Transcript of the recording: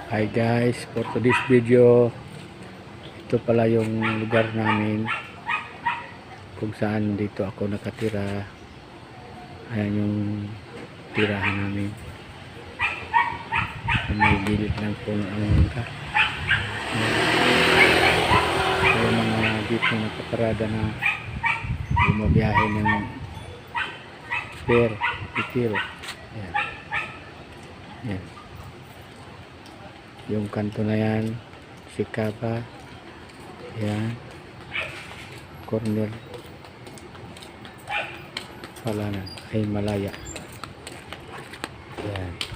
Hi guys, for today's video, ito pala yung lugar namin kung saan dito ako nakatira. Ayan yung tirahan namin. May gilid lang po ang yung mga dito nakaparada na bumabiyahe ng pitil. Ayan. Ayan. Yung kanto na yan, Sikapa. Ayan. Corner pala na ay Malaya. Ayan.